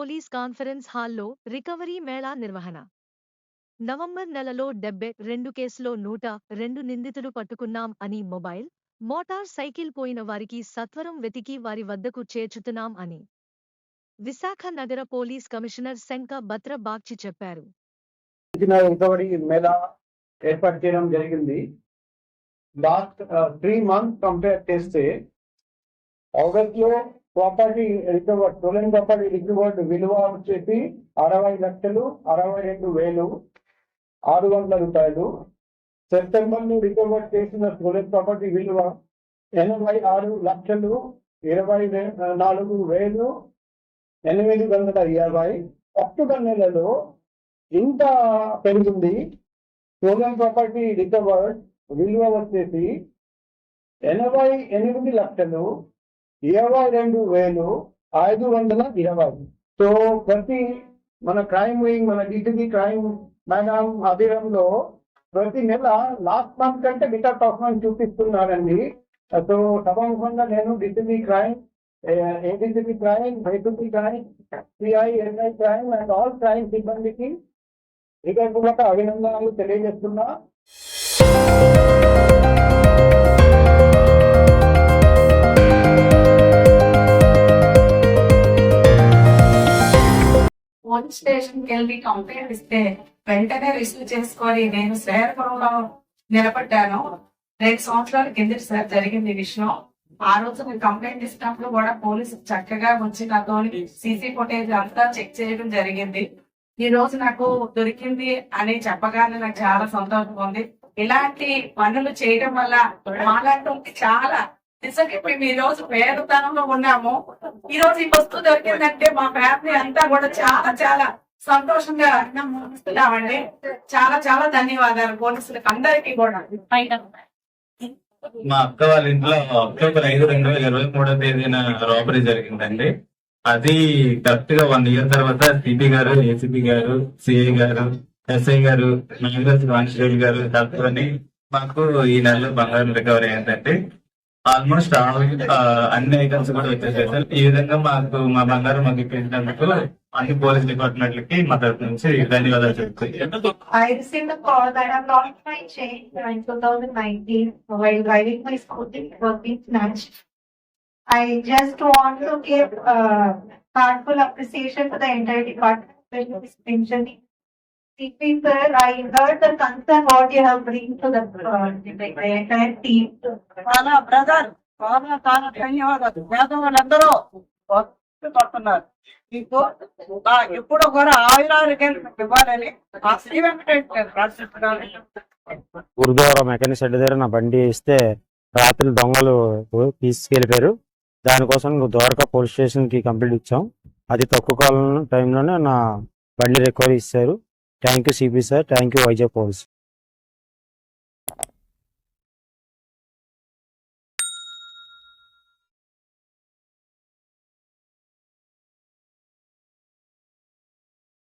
Police conference హాల్లో recovery Mela నిర్వహణ. November నెలలో 72 కేసులో 102 నిందితులు పట్టుకున్నాం అని మొబైల్, మోటార్ సైకిల్ పోయిన వారికి సత్వరం వెతికి వారి వద్దకు చేర్చుతున్నాం అని విశాఖ నగర పోలీస్ కమిషనర్ శంక బత్ర బాగ్చి చెప్పారు. రికవరీ మేళా ఏర్పాటు చేయడం జరిగింది. లాస్ట్ 3 months కంపేర్ చేస్తే ఆగస్ట్ లో property recovered, stolen property recovered విలువ వచ్చేసి 60,62,600 రూపాయలు. సెప్టెంబర్ లో రికవర్డ్ చేసిన స్టోలెన్ ప్రాపర్టీ విలువ 86,24,820. అక్టోబర్ నెలలో ఇంత పెరిగింది. స్టోలెన్ ప్రాపర్టీ రికవర్డ్ విలువ వచ్చేసి 88,22,520. సో ప్రతి మన క్రైమ్ వింగ్, మన డిసిపి క్రైమ్ మేడం ఆధ్వర్యంలో ప్రతి నెల లాస్ట్ మంత్ కంటే బెటర్ పర్ఫార్మెన్స్ చూపిస్తున్నారండి. సో సభాముఖంగా నేను DCP crime, ADCP crime, YCP crime, CI, SI crime and all crime సిబ్బందికి హృదయపూర్వక అభినందనలు తెలియజేస్తున్నా. పోలీస్ స్టేషన్కి వెళ్ళి కంప్లైంట్ ఇస్తే వెంటనే రిసీవ్ చేసుకొని నేను శ్రేయపురంలో నిలబడ్డాను. 2 సంవత్సరాల కింద సార్ జరిగింది ఈ విషయం. ఆ రోజు నేను కంప్లైంట్ ఇచ్చినప్పుడు కూడా పోలీసు చక్కగా వచ్చి నాతో సీసీ ఫుటేజ్ అంతా చెక్ చేయడం జరిగింది. ఈ రోజు నాకు దొరికింది అని చెప్పగానే నాకు చాలా సంతోషంగా ఉంది. ఇలాంటి పనులు చేయడం వల్ల మాలాంటి చాలా నిజంగా మేము ఈ రోజు పేదతనంలో ఉన్నాము. ఈ రోజు ఈ వస్తువు దొరికిందంటే మా ఫ్యామిలీ అంతా కూడా చాలా చాలా సంతోషంగా ఉన్నామండి. చాలా చాలా ధన్యవాదాలు పోలీసులకు అందరికీ కూడా. మా అక్క వాళ్ళ ఇంట్లో అక్టోబర్ 5, 2023 తేదీన రాబరీ జరిగిందండి. అది కరెక్ట్ గా 1 year తర్వాత సిపి గారు, ఏసీపీ గారు, సిఐ గారు, ఎస్ఐ గారు, నాగరాజు కానిస్టేబుల్ గారు కలుపుకొని మాకు ఈ నెలలో బంగారం రికవరీ అయిందండి. ఆల్మోస్ట్ అన్ని ఐటమ్స్ కూడా వచ్చేసారు. ఈ విధంగా మాకు మా బంగారం మాకు ఇప్పించినందుకు అన్ని పోలీస్ డిపార్ట్మెంట్లకి మా తరఫు నుంచి ధన్యవాదాలు చెప్తాను. I received a call that I lost my chain in 2019 while driving my scooter. It was being snatched. I just want to give heartful appreciation to the entire department, especially CP sir. I heard the concern what you have bring to the entire team. చాలా brother, చాలా ధన్యవాదాలు. పేదవాళ్ళందరూ పడుతున్నారు. మీకు ఎప్పుడు కూడా ఆయురారోగ్యాలు ఇవ్వాలని ఆ శ్రీ వెంకటేశ్వర ప్రార్థిస్తున్నాను. గురుద్వారా మెకానిక్ షెడ్ దగ్గర నా బండి ఇస్తే రాత్రి దొంగలు తీసుకెళ్ళిపోయారు. దానికోసం ద్వారకా పోలీస్ స్టేషన్ కి కంప్లీట్ ఇచ్చాం. అది తక్కువ కాలం టైంలోనే నా బండి రికవరీ ఇచ్చారు. Thank you CP sir, thank you Vizag police.